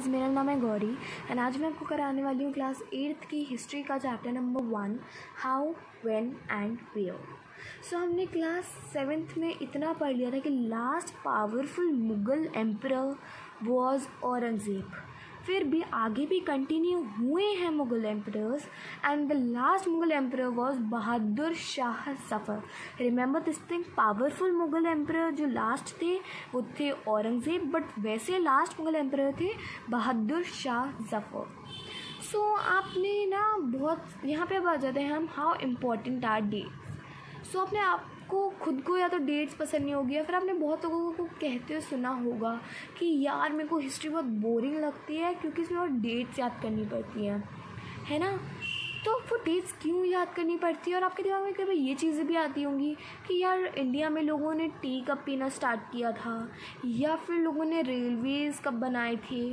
मेरा नाम है गौरी एंड आज मैं आपको कराने वाली हूँ क्लास 8th की हिस्ट्री का chapter number 1 how when and where. So हमने क्लास 7th में इतना पढ़ लिया था कि last powerful Mughal emperor was Aurangzeb. फिर भी आगे भी कंटिन्यू हुए हैं Mughal emperors and the last Mughal emperor was Bahadur Shah Zafar. Remember this thing, powerful Mughal emperor जो लास्ट थे वो थे औरंगज़ेब, बट वैसे लास्ट मुग़ल एम्परर थे बहादुर शाह ज़फ़र। सो आपने ना बहुत यहाँ पे अब आ जाते हैं हम हाउ इम्पोर्टेंट आर डेट्स। सो आपने आपको खुद को या तो डेट्स पसंद नहीं होगी या फिर आपने बहुत लोगों को कहते हुए सुना होगा कि यार मेरे को हिस्ट्री बहुत बोरिंग लगती है क्योंकि इसमें और डेट्स याद करनी पड़ती हैं, है ना। तो वो डेट्स क्यों याद करनी पड़ती है? और आपके दिमाग में कभी ये चीज़ें भी आती होंगी कि यार इंडिया में लोगों ने टी कब पीना स्टार्ट किया था, या फिर लोगों ने रेलवेज़ कब बनाए थे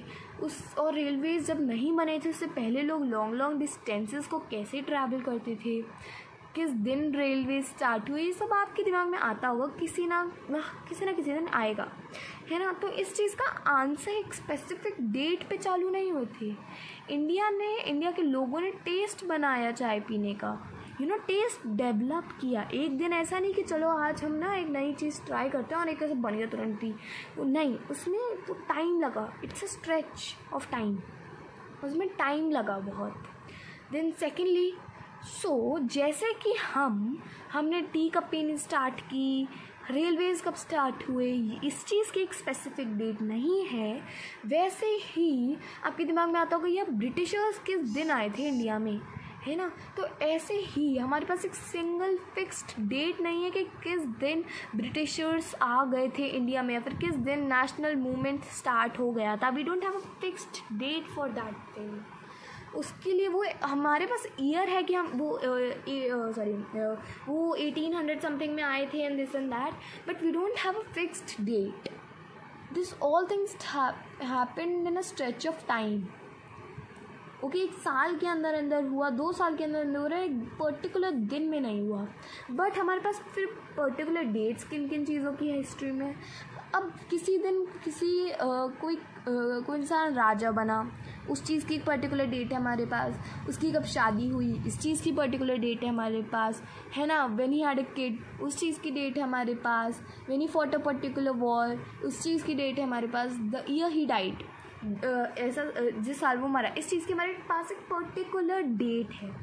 और रेलवेज़ जब नहीं बने थे उससे पहले लोग लॉन्ग लॉन्ग डिस्टेंसेस को कैसे ट्रैवल करते थे, किस दिन रेलवे स्टार्ट हुई, ये सब आपके दिमाग में आता होगा, किसी ना किसी दिन आएगा, है ना। तो इस चीज़ का आंसर एक स्पेसिफिक डेट पे चालू नहीं होती। इंडिया के लोगों ने टेस्ट बनाया चाय पीने का, टेस्ट डेवलप किया। एक दिन ऐसा नहीं कि चलो आज हम ना एक नई चीज़ ट्राई करते हैं और एक ऐसे बन गया तुरंत ही, नहीं, उसमें तो टाइम लगा। It's a stretch of time, उसमें टाइम लगा बहुत। देन सेकेंडली जैसे कि हमने टी कब पीनी स्टार्ट की, रेलवेज़ कब स्टार्ट हुए, इस चीज़ की एक स्पेसिफिक डेट नहीं है। वैसे ही आपके दिमाग में आता होगा ये ब्रिटिशर्स किस दिन आए थे इंडिया में, है ना। तो ऐसे ही हमारे पास एक सिंगल फिक्स्ड डेट नहीं है कि किस दिन ब्रिटिशर्स आ गए थे इंडिया में या फिर किस दिन नेशनल मूवमेंट स्टार्ट हो गया था। We don't have a fixed date for that thing. उसके लिए वो हमारे पास ईयर है कि हम वो 1800 समथिंग में आए थे and this and that, but we don't have a fixed date. This all things happened in a stretch of time. Okay, एक साल के अंदर अंदर हुआ, 2 साल के अंदर अंदर हो रहा है, एक पर्टिकुलर दिन में नहीं हुआ। बट हमारे पास फिर पर्टिकुलर डेट्स किन किन चीज़ों की है हिस्ट्री में। अब किसी दिन कोई इंसान राजा बना, उस चीज़ की एक पर्टिकुलर डेट है हमारे पास। उसकी कब शादी हुई, इस चीज़ की पर्टिकुलर डेट है हमारे पास, है ना। When he had a kid, उस चीज़ की डेट है हमारे पास। When he fought a particular war, उस चीज़ की डेट है हमारे पास। द ईयर ही डाइड, ऐसा जिस साल वो मरा, इस चीज़ की हमारे पास एक पर्टिकुलर डेट है।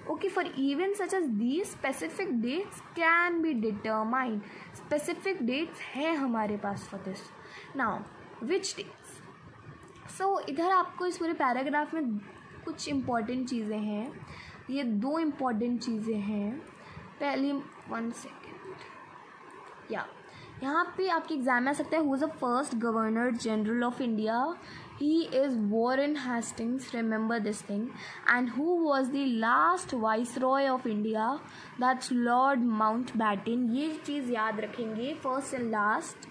Okay, for event such as these specific dates can be determined. Specific dates हैं हमारे पास for this. Now which dates? So इधर आपको इस पूरे पैराग्राफ में कुछ इम्पॉर्टेंट चीज़ें हैं। ये 2 इम्पॉर्टेंट चीज़ें हैं। पहली 1 सेकेंड, यहाँ पे आपके एग्जाम में आ सकता है who is the first governor general of India. He is Warren Hastings, remember this thing. And who was the last viceroy of India, that's Lord Mountbatten. ये चीज़ याद रखेंगे, first and last.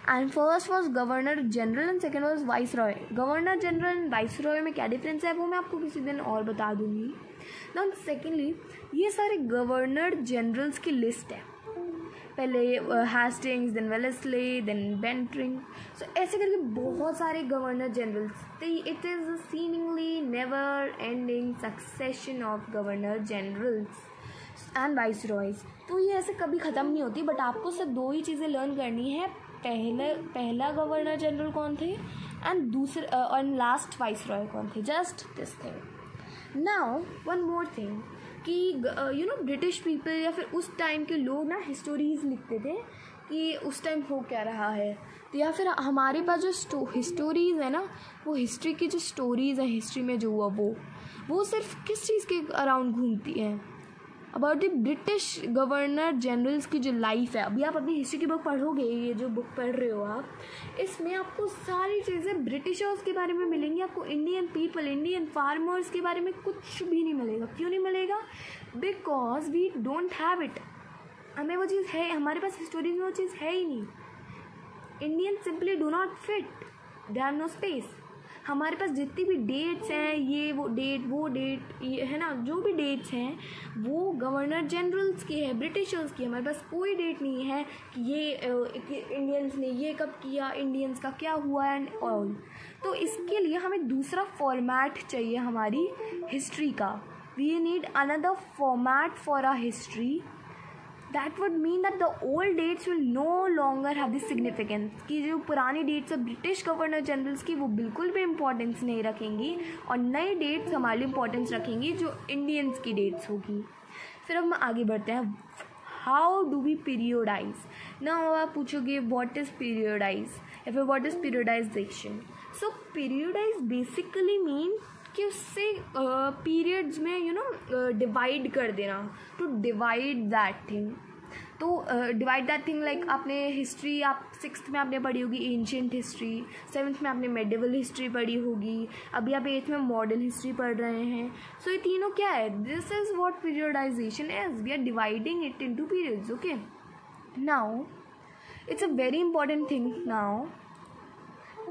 And first was governor general and second was viceroy. Governor general and viceroy में क्या difference है वो मैं आपको किसी दिन और बता दूंगी। नाउ सेकेंडली, ये सारे गवर्नर जनरल्स की लिस्ट है। पहले Hastings, then Wellesley, then Bentinck, so ऐसे करके बहुत सारे governor generals. It is a seemingly never ending succession of governor generals and viceroys. तो ये ऐसे कभी ख़त्म नहीं होती। बट आपको सिर्फ 2 ही चीज़ें लर्न करनी है। पहला गवर्नर जनरल कौन थे एंड और लास्ट वाइसरॉय कौन थे, just this thing. Now one more thing कि ब्रिटिश पीपल या फिर उस टाइम के लोग ना हिस्टोरीज लिखते थे कि उस टाइम हो क्या रहा है। तो या फिर हमारे पास जो हिस्टोरीज़ है ना, वो हिस्ट्री की जो स्टोरीज़ हैं हिस्ट्री में जो हुआ वो सिर्फ किस चीज़ के अराउंड घूमती हैं, about the British governor generals की जो लाइफ है। अभी आप अपनी हिस्ट्री की बुक पढ़ोगे, ये जो बुक पढ़ रहे हो आप, इसमें आपको सारी चीज़ें ब्रिटिशर्स के बारे में मिलेंगी। आपको इंडियन पीपल, इंडियन फार्मर्स के बारे में कुछ भी नहीं मिलेगा। क्यों नहीं मिलेगा? Because we don't have it. हमें वो चीज़ है, हमारे पास हिस्टोरी में वो चीज़ है ही नहीं। Indian simply do not fit, they have no space. हमारे पास जितनी भी डेट्स हैं, ये वो डेट ये है ना, जो भी डेट्स हैं वो गवर्नर जनरल्स की है, ब्रिटिशर्स की है। हमारे पास कोई डेट नहीं है कि ये इंडियंस ने ये कब किया, इंडियंस का क्या हुआ एंड ऑल। तो इसके लिए हमें दूसरा फॉर्मेट चाहिए हमारी हिस्ट्री का। We need another format for our history. That would mean that the old dates will no longer have the significance, कि जो पुरानी डेट्स है ब्रिटिश गवर्नर जनरल्स की वो बिल्कुल भी इम्पोर्टेंस नहीं रखेंगी और नई डेट्स हमारे लिए इम्पोर्टेंस रखेंगी जो इंडियंस की डेट्स होगी। फिर अब हम आगे बढ़ते हैं, हाउ डू वी पीरियोडाइज। ना आप पूछोगे व्हाट इज़ पीरियोडाइज या फिर what is periodisation. So periodise basically mean कि उससे पीरियड्स में डिवाइड कर देना, टू डिवाइड दैट थिंग। तो डिवाइड दैट थिंग लाइक आपने हिस्ट्री, आप 6th में आपने पढ़ी होगी एंशिएंट हिस्ट्री, 7th में आपने मेडिवल हिस्ट्री पढ़ी होगी, अभी आप 8th में मॉडर्न हिस्ट्री पढ़ रहे हैं। सो ये तीनों क्या है, this is what periodisation is, we are dividing it into periods. Okay, now it's a very important thing now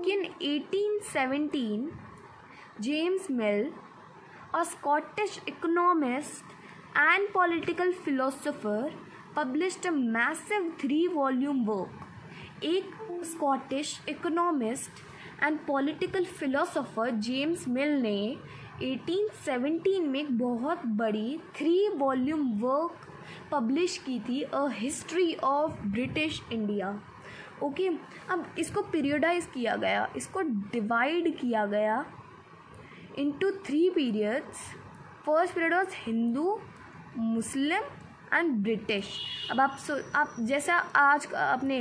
कि in 1817 James Mill, a Scottish economist and political philosopher, published a massive 3-volume work. एक Scottish economist and political philosopher James Mill ने 1817 में एक बहुत बड़ी 3-volume work publish की थी, A History of British India. Okay, अब इसको पीरियडाइज किया गया, इसको डिवाइड किया गया into 3 periods. First period was Hindu, Muslim and British. अब आप जैसा आज अपने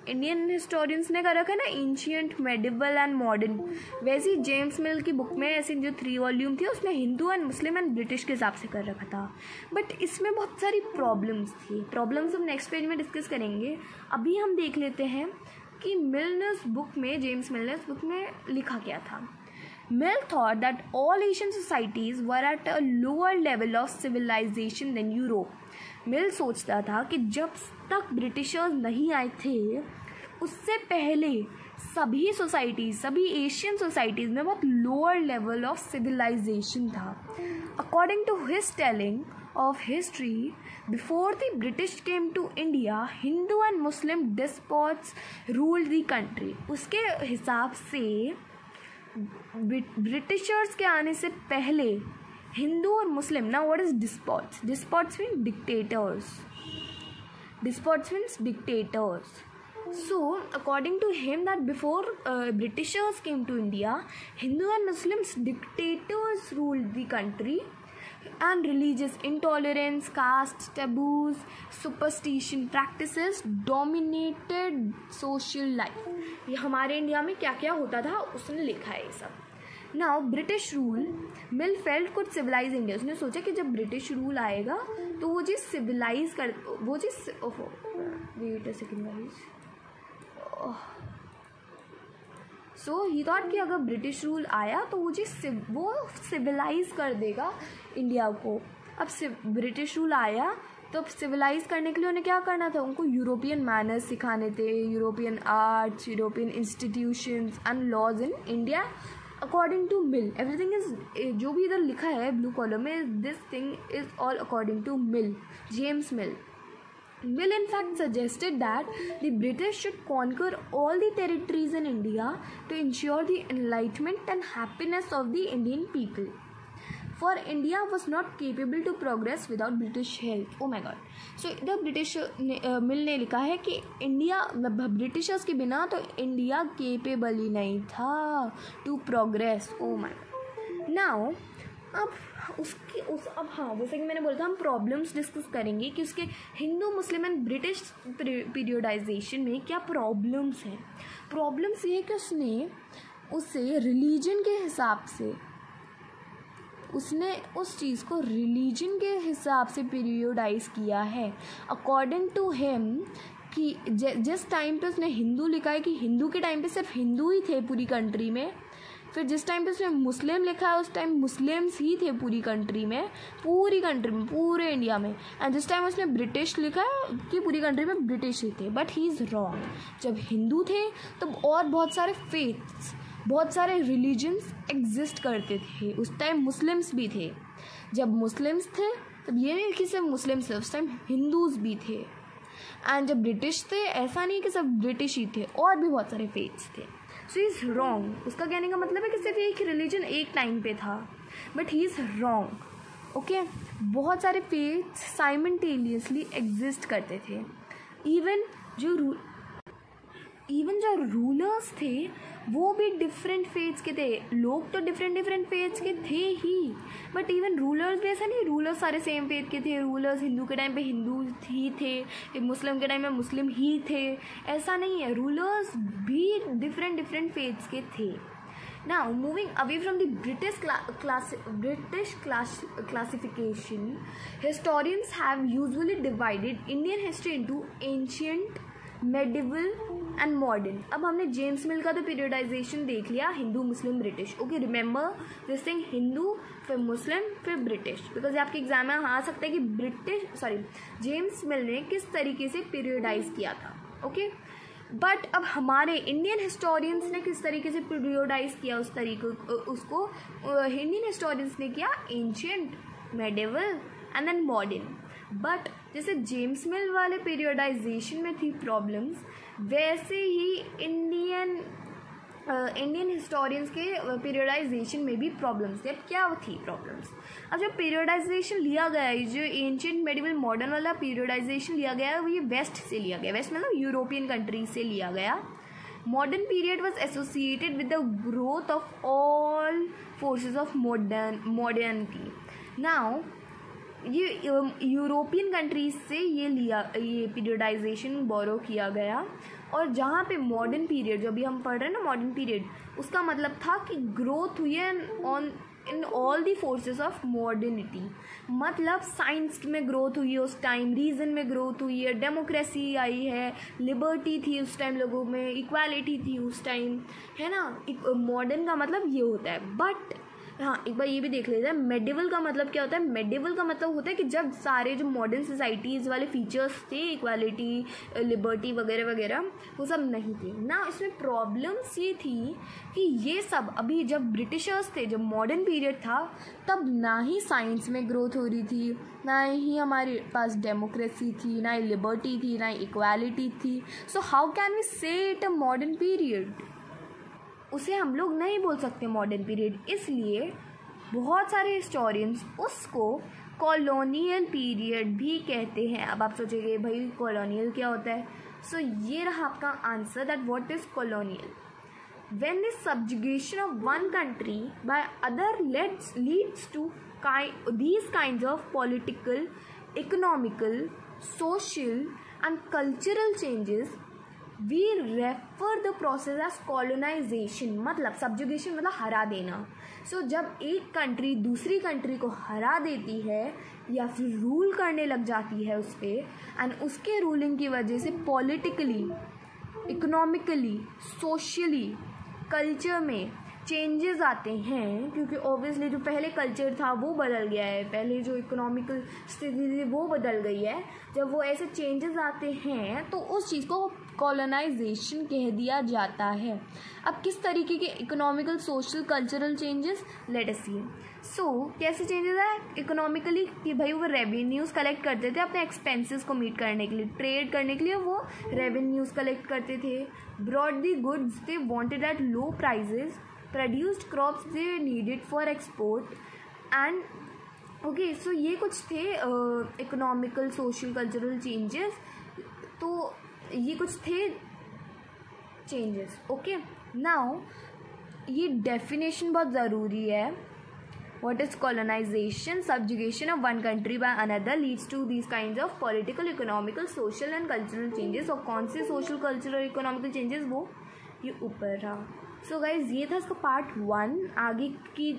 इंडियन हिस्टोरियंस ने कर रखा है ना एंशिएंट, मेडिवल एंड मॉडर्न, वैसे ही जेम्स मिल की बुक में ऐसी जो 3 वॉल्यूम थी उसमें Hindu and Muslim and British के हिसाब से कर रखा था। बट इसमें बहुत सारी प्रॉब्लम्स थी, प्रॉब्लम्स हम नेक्स्ट पेज में डिस्कस करेंगे। अभी हम देख लेते हैं कि मिल ने उस बुक में, जेम्स मिल ने उस बुक में लिखा क्या था। Mill thought that all Asian societies were at a lower level of civilization than Europe. Mill सोचता था कि जब तक ब्रिटिशर्स नहीं आए थे उससे पहले सभी सोसाइटीज़, सभी एशियन सोसाइटीज़ में बहुत लोअर लेवल ऑफ सिविलाइजेशन था। According to his telling of history, before the British came to India, Hindu and Muslim despots ruled the country. उसके हिसाब से ब्रिटिशर्स के आने से पहले हिंदू और मुस्लिम, ना what is despots, despots mean dictators, despots means dictators. So according to him that before Britishers came to India, Hindu and Muslims dictators ruled the country and religious intolerance, caste taboos, superstition practices dominated social life. ये हमारे India में क्या क्या होता था उसने लिखा है ये सब। Now British rule, Mill felt could civilize India. उसने सोचा कि जब ब्रिटिश रूल आएगा तो वो चीज़ सिविलाइज कर, वो चीज़, ओहो wait a second guys, so he thought कि अगर ब्रिटिश रूल आया तो वो चीज़ वो सिविलाइज कर देगा इंडिया को। अब ब्रिटिश रूल आया तो अब सिविलाइज करने के लिए उन्हें क्या करना था, उनको यूरोपियन मैनर्स सिखाने थे, European arts, European institutions and laws in India according to Mill. Everything is, जो भी इधर लिखा है ब्लू कॉलम में, this thing is all according to Mill, James Mill. Mill in fact suggested that the British should conquer all the territories in India to ensure the enlightenment and happiness of the Indian people. For India was not capable to progress without British help. Oh my God. So the British Mill ने लिखा है कि India Britishers के बिना तो India capable ही नहीं था to progress. Oh my God. Now अब हाँ, जैसे कि मैंने बोला था हम प्रॉब्लम्स डिस्कस करेंगे कि उसके हिंदू मुस्लिम एंड ब्रिटिश पीरियोडाइजेशन में क्या प्रॉब्लम्स हैं. प्रॉब्लम्स ये है कि उसने उसे रिलीजन के हिसाब से, उसने उस चीज़ को रिलीजन के हिसाब से पीरियोडाइज किया है. अकॉर्डिंग टू हिम कि जिस टाइम पे उसने हिंदू लिखा है कि हिंदू के टाइम पे सिर्फ हिंदू ही थे पूरी कंट्री में, फिर जिस टाइम पे उसने मुस्लिम लिखा है उस टाइम मुस्लिम्स ही थे पूरी कंट्री में, पूरे इंडिया में. एंड जिस टाइम उसने ब्रिटिश लिखा है कि पूरी कंट्री में ब्रिटिश ही थे. But he is wrong. जब हिंदू थे तब और बहुत सारे फेथ्स, बहुत सारे रिलीजन्स एग्जिस्ट करते थे। उस टाइम मुस्लिम्स भी थे। जब मुस्लिम्स थे तब ये नहीं कि सिर्फ मुस्लिम्स थे, उस टाइम हिंदूज़ भी थे। एंड जब ब्रिटिश थे ऐसा नहीं कि सब ब्रिटिश ही थे, और भी बहुत सारे फेथ्स थे। सो ही इज़ रॉन्ग। उसका कहने का मतलब है कि सिर्फ एक रिलीजन एक टाइम पे था, but he is wrong. Okay, बहुत सारे फेथ्स साइमल्टेनियसली एग्जिस्ट करते थे। इवन जो रूलर्स थे वो भी डिफरेंट फेथ्स के थे। लोग तो डिफरेंट फेथ्स के थे ही, बट इवन रूलर्स भी ऐसा नहीं रूलर्स सारे सेम फेथ के थे। रूलर्स हिंदू के टाइम पे हिंदू ही थे, मुस्लिम के टाइम में मुस्लिम ही थे, ऐसा नहीं है। रूलर्स भी डिफरेंट फेथ्स के थे। Now, moving away from the British classification, historians have usually divided Indian history into ancient, medieval and modern. अब हमने जेम्स मिल का तो पीरियडाइजेशन देख लिया, हिंदू मुस्लिम British. Okay, remember this thing, Hindu फिर मुस्लिम फिर ब्रिटिश, बिकॉज आपके एग्जाम में आ सकता है कि जेम्स मिल ने किस तरीके से पीरियडाइज किया था। ओके, बट अब हमारे इंडियन हिस्टोरियंस ने किस तरीके से पीरियडाइज किया उसको इंडियन हिस्टोरियंस ने किया ancient, medieval and then modern. But जैसे जेम्स मिल वाले पीरियडाइजेशन में थी प्रॉब्लम्स, वैसे ही इंडियन हिस्टोरियंस के पीरियडाइजेशन में भी प्रॉब्लम्स थे। अब क्या थी प्रॉब्लम्स? अब जब पीरियडाइजेशन लिया गया है, जो एंशिएंट, मेडिवल, मॉडर्न वाला पीरियडाइजेशन लिया गया है वो ये वेस्ट से लिया गया। वेस्ट मतलब यूरोपियन कंट्रीज से लिया गया। Modern period was associated with the growth of all forces of modernity. Now ये यूरोपियन कंट्रीज से ये पीरियडाइजेशन बोरो किया गया। और जहाँ पे मॉडर्न पीरियड जो अभी हम पढ़ रहे हैं ना, मॉडर्न पीरियड, उसका मतलब था कि ग्रोथ हुई है in all the forces of modernity. मतलब साइंस में ग्रोथ हुई है उस टाइम, रीजन में ग्रोथ हुई है, डेमोक्रेसी आई है, लिबर्टी थी उस टाइम लोगों में, इक्वालिटी थी उस टाइम, है ना। मॉडर्न का मतलब ये होता है। बट हाँ, एक बार ये भी देख लेते हैं मेडिवल का मतलब क्या होता है। मेडिवल का मतलब होता है कि जब सारे जो मॉडर्न सोसाइटीज़ वाले फीचर्स थे, इक्वालिटी, लिबर्टी वगैरह वगैरह, वो सब नहीं थे ना। इसमें प्रॉब्लम्स ये थी कि ये सब अभी जब ब्रिटिशर्स थे, जब मॉडर्न पीरियड था, तब ना ही साइंस में ग्रोथ हो रही थी, ना ही हमारे पास डेमोक्रेसी थी, ना ही लिबर्टी थी, ना ही इक्वालिटी थी। सो हाउ कैन वी से इट अ मॉडर्न पीरियड? उसे हम लोग नहीं बोल सकते मॉडर्न पीरियड। इसलिए बहुत सारे हिस्टोरियंस उसको कॉलोनियल पीरियड भी कहते हैं। अब आप सोचेंगे भाई कॉलोनियल क्या होता है? सो ये रहा आपका answer, that what is colonial. When the subjugation of one country by other leads to these kinds of political, economical, social and cultural changes, we refer the process as colonization। मतलब subjugation मतलब हरा देना। सो जब एक country दूसरी country को हरा देती है या फिर रूल करने लग जाती है उस पर, एंड उसके रूलिंग की वजह से पॉलिटिकली, इकोनॉमिकली, सोशली, कल्चर में चेंजेस आते हैं, क्योंकि ऑब्वियसली जो पहले कल्चर था वो बदल गया है, पहले जो इकोनॉमिकल स्थिति थी वो बदल गई है। जब वो ऐसे चेंजेस आते हैं तो उस चीज़ को कॉलोनाइजेशन कह दिया जाता है। अब किस तरीके के economical, social, cultural changes, let us see. So कैसे चेंजेस है इकोनॉमिकली? कि भाई वो रेवेन्यूज़ कलेक्ट करते थे अपने एक्सपेंसेस को मीट करने के लिए, ट्रेड करने के लिए वो रेवेन्यूज़ कलेक्ट करते थे। Bought the goods they wanted at low prices, produced crops they needed for export and okay, so ये कुछ थे इकोनॉमिकल, सोशल, कल्चरल चेंजेस। तो ये कुछ थे चेंजेस। ओके, नाउ ये डेफिनेशन बहुत ज़रूरी है। What is colonization? Subjugation of one country by another leads to these kinds of political, economical, social and cultural changes। और कौन से social, cultural, economical changes? वो ये ऊपर रहा। सो गाइज ये था इसका पार्ट 1।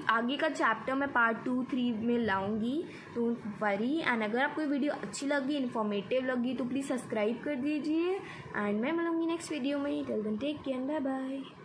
आगे का चैप्टर मैं पार्ट 2, 3 में लाऊंगी, डोंट वरी। एंड अगर आपको वीडियो अच्छी लगी, इन्फॉर्मेटिव लगी, तो प्लीज़ सब्सक्राइब कर दीजिए। एंड मैं मिलूँगी नेक्स्ट वीडियो में। Till then take care, bye bye.